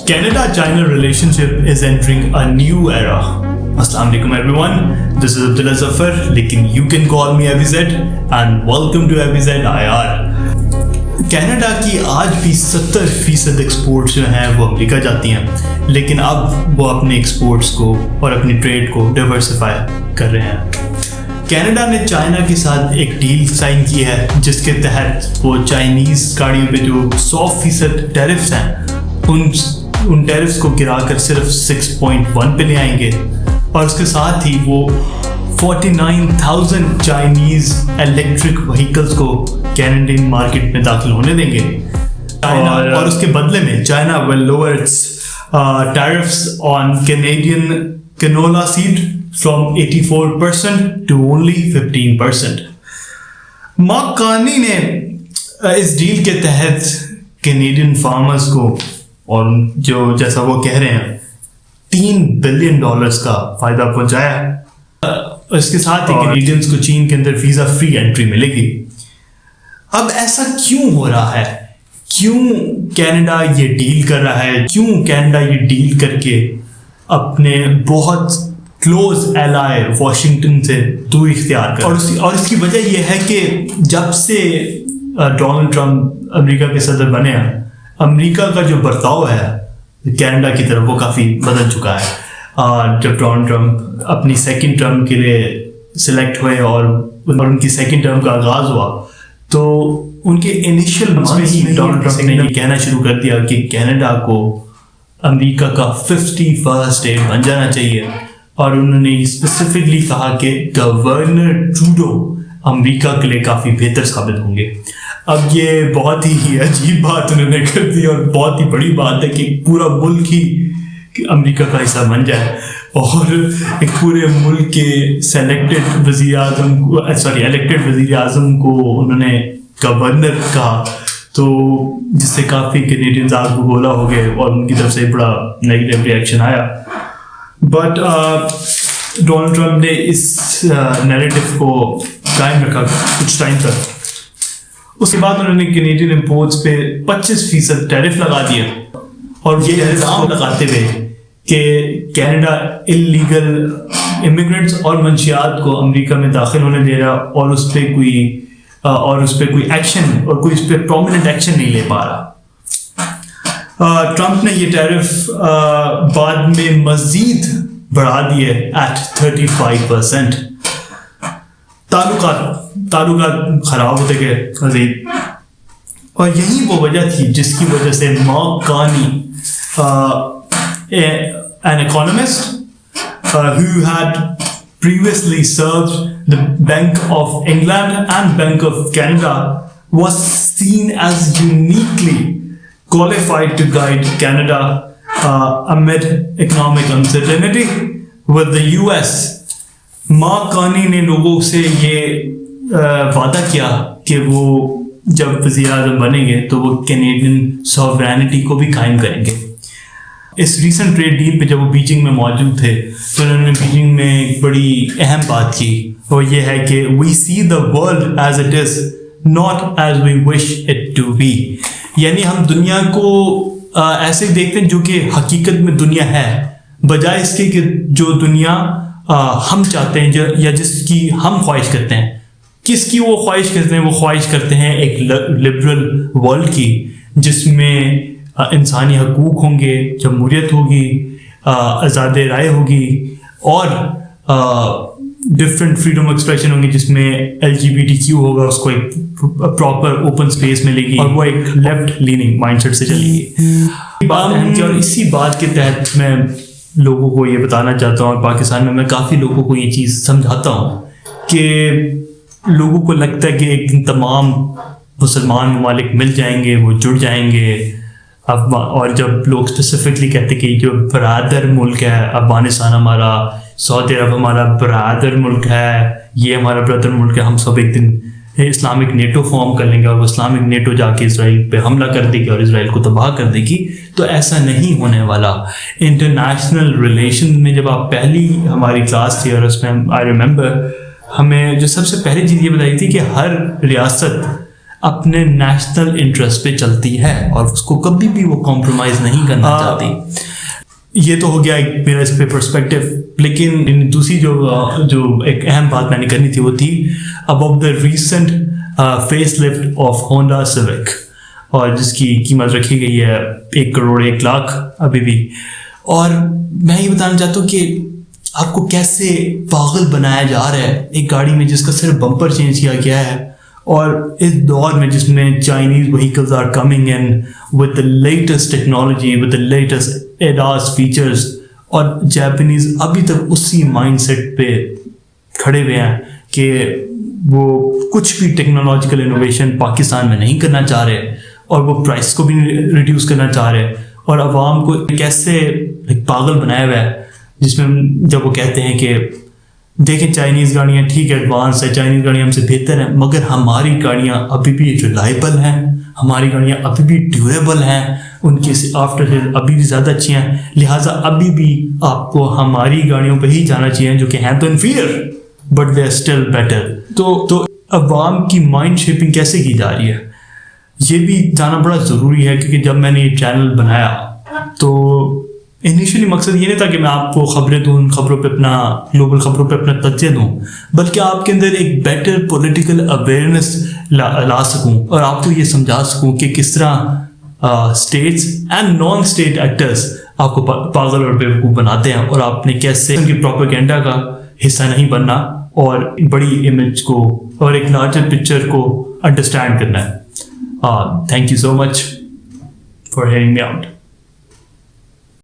Canada-China relationship is entering a new era. Assalamu alaikum everyone, this is Abdullah Zafar, lekin you can call me ABZ and welcome to ABZ IR. Canada کی آج بھی 70% exports جو ہیں وہ امریکہ جاتی ہیں، لیکن اب وہ اپنے ایکسپورٹس کو اور اپنی ٹریڈ کو ڈائیورسفائی کر رہے ہیں۔ کینیڈا نے چائنا کے ساتھ ایک ڈیل سائن کی ہے جس کے تحت وہ چائنیز گاڑیوں پہ جو 100% ٹیرفس ہیں ان ٹیرفس کو گرا کر صرف 6.1 پہ لے آئیں گے، اور اس کے ساتھ ہی وہ 49,000 چائنیز الیکٹرک وہیکلس کو کینیڈین مارکیٹ میں داخل ہونے دیں گے، اور اس کے بدلے میں China will lower its tariffs on Canadian canola seed from 84% to only 15%۔ Mark Carney نے اس ڈیل کے تحت کینیڈین فارمرز کو، اور جو جیسا وہ کہہ رہے ہیں $3 بلین کا فائدہ پہنچایا۔ اس کے ساتھ ہی کینیڈینز کو چین کے اندر ویزا فری انٹری ملے گی۔ اب ایسا کیوں ہو رہا ہے؟ کیوں کینیڈا یہ ڈیل کر رہا ہے؟ کیوں کینیڈا یہ ڈیل کر کے اپنے بہت کلوز ایلائے واشنگٹن سے دوری اختیار کر؟ اور اس کی وجہ یہ ہے کہ جب سے ڈونلڈ ٹرمپ امریکہ کے صدر بنے ہیں، امریکہ کا جو برتاؤ ہے کینیڈا کی طرف وہ کافی بدل چکا ہے۔ جب ڈونلڈ ٹرمپ اپنی سیکنڈ ٹرم کے لیے سلیکٹ ہوئے اور ان کی سیکنڈ ٹرم کا آغاز ہوا، تو ان کے انیشیل منتھس میں ڈونلڈ ٹرمپ نے یہ کہنا شروع کر دیا کہ کینیڈا کو امریکہ کا 51st اسٹیٹ بن جانا چاہیے، اور انہوں نے اسپیسیفکلی کہا کہ گورنر ٹروڈو امریکہ کے لیے کافی بہتر ثابت ہوں گے۔ اب یہ بہت ہی عجیب بات انہوں نے کر دی، اور بہت ہی بڑی بات ہے کہ پورا ملک ہی امریکہ کا حصہ بن جائے، اور ایک پورے ملک کے الیکٹڈ وزیر اعظم کو انہوں نے گورنر کہا، تو جس سے کافی کینیڈینز آگ بگولا ہو گئے اور ان کی طرف سے بڑا نیگیٹو ریئیکشن آیا۔ بٹ ڈونلڈ ٹرمپ نے اس نیریٹو کو قائم رکھا کچھ ٹائم تک۔ اس کے بعد انہوں نے کینیڈین امپورٹس پہ 25% ٹیرف لگا دیا، اور یہ الزام لگاتے ہوئے کہ کینیڈا انلیگل امیگرینٹس اور منشیات کو امریکہ میں داخل ہونے دے رہا، اور اس پہ کوئی ایکشن اور کوئی اس پہ پرومیننٹ ایکشن نہیں لے پا رہا۔ ٹرمپ نے یہ ٹیرف بعد میں مزید بڑھا دیے at 35%۔ تعلقات خراب ہوتے گئے مزید، اور یہی وہ وجہ تھی جس کی وجہ سے mark Karni an economist who had previously served the Bank of England and Bank of Canada was seen as uniquely qualified to guide Canada amid economic uncertainty with the US۔ Mark Carney نے لوگوں سے یہ وعدہ کیا کہ وہ جب وزیر اعظم بنیں گے تو وہ کینیڈین سوورینٹی کو بھی قائم کریں گے۔ اس ریسنٹ ٹریڈ ڈیل پہ جب وہ بیجنگ میں موجود تھے تو انہوں نے بیجنگ میں ایک بڑی اہم بات کی، اور یہ ہے کہ we see the world as it is not as we wish it to be, یعنی ہم دنیا کو ایسے دیکھتے ہیں جو کہ حقیقت میں دنیا ہے، بجائے اس کے کہ جو دنیا ہم چاہتے ہیں یا جس کی ہم خواہش کرتے ہیں۔ کس کی وہ خواہش کرتے ہیں؟ وہ خواہش کرتے ہیں ایک لبرل ورلڈ کی، جس میں انسانی حقوق ہوں گے، جمہوریت ہوگی، آزاد رائے ہوگی، اور ڈفرینٹ فریڈم آف ایکسپریشن ہوں گی، جس میں LGBTQ ہوگا، اس کو ایک پراپر اوپن اسپیس ملے گی، اور وہ ایک لیفٹ لیننگ مائنڈ سیٹ سے چلے گی۔ بات اہم تھی، اور اسی بات کے تحت میں لوگوں کو یہ بتانا چاہتا ہوں، اور پاکستان میں کافی لوگوں کو یہ چیز سمجھاتا ہوں کہ لوگوں کو لگتا ہے کہ ایک دن تمام مسلمان ممالک مل جائیں گے، وہ جڑ جائیں گے، اور جب لوگ اسپیسیفکلی کہتے کہ جو برادر ملک ہے افغانستان ہمارا، سعودی عرب ہمارا برادر ملک ہے، یہ ہمارا برادر ملک ہے، ہم سب ایک دن اسلامک نیٹو فارم کر لیں گے، اور وہ اسلامک نیٹو جا کے اسرائیل پہ حملہ کر دے گی اور اسرائیل کو تباہ کر دے گی، تو ایسا نہیں ہونے والا۔ انٹرنیشنل ریلیشن میں جب آپ پہلی ہماری کلاس تھی، اور اس میں آئی ریممبر ہمیں جو سب سے پہلی چیز یہ بتائی تھی کہ ہر ریاست اپنے نیشنل انٹرسٹ پہ چلتی ہے اور اس کو کبھی بھی وہ کمپرومائز نہیں کرنا چاہتی. یہ تو ہو گیا ایک میرا اس پہ پرسپیکٹو. لیکن دوسری جو ایک اہم بات میں نے کرنی تھی وہ تھی about the recent face lift of Honda Civic, اور جس کی قیمت رکھی گئی ہے 1 کروڑ 1 لاکھ ابھی بھی. اور میں یہ بتانا چاہتا ہوں کہ آپ کو کیسے پاگل بنایا جا رہا ہے ایک گاڑی میں جس کا صرف بمپر چینج کیا گیا ہے, اور اس دور میں جس میں Chinese vehicles are coming in with the latest technology, with the latest ADAS features, اور جاپنیز ابھی تک اسی مائنڈ سیٹ پہ کھڑے ہوئے ہیں کہ وہ کچھ بھی ٹیکنالوجیکل انوویشن پاکستان میں نہیں کرنا چاہ رہے, اور وہ پرائس کو بھی ریڈیوس کرنا چاہ رہے, اور عوام کو کیسے پاگل بنایا ہوا ہے, جس میں جب وہ کہتے ہیں کہ دیکھیں چائنیز گاڑیاں ٹھیک ہے ایڈوانس ہے, چائنیز گاڑیاں ہم سے بہتر ہیں, مگر ہماری گاڑیاں ابھی بھی ریلائبل ہیں, ہماری گاڑیاں ابھی بھی ڈیوریبل ہیں, ان کی آفٹر سیل ابھی بھی زیادہ اچھی ہیں, لہٰذا ابھی بھی آپ کو ہماری گاڑیوں پہ ہی جانا چاہیے جو کہ ہیں تو inferior but they are still better. تو عوام کی مائنڈ شیپنگ کیسے کی جا رہی ہے یہ بھی جانا بڑا ضروری ہے, کیونکہ جب میں نے یہ چینل بنایا تو انیشلی مقصد یہ نہیں تھا کہ میں آپ کو خبریں دوں, ان خبروں پہ اپنا گلوبل خبروں پہ اپنا تجزیہ دوں, بلکہ آپ کے اندر ایک بیٹر پولیٹیکل اویئرنیس لا سکوں اور آپ کو یہ سمجھا سکوں کہ کس طرح states and non state actors آپ کو پاگل اور بیوقوف بناتے ہیں, اور آپ نے کیسے ان کی پروپیگنڈا کا حصہ نہیں بننا اور بڑی امیج کو اور ایک لارجر پکچر کو انڈرسٹینڈ کرنا ہے. Thank you so much for hearing me out.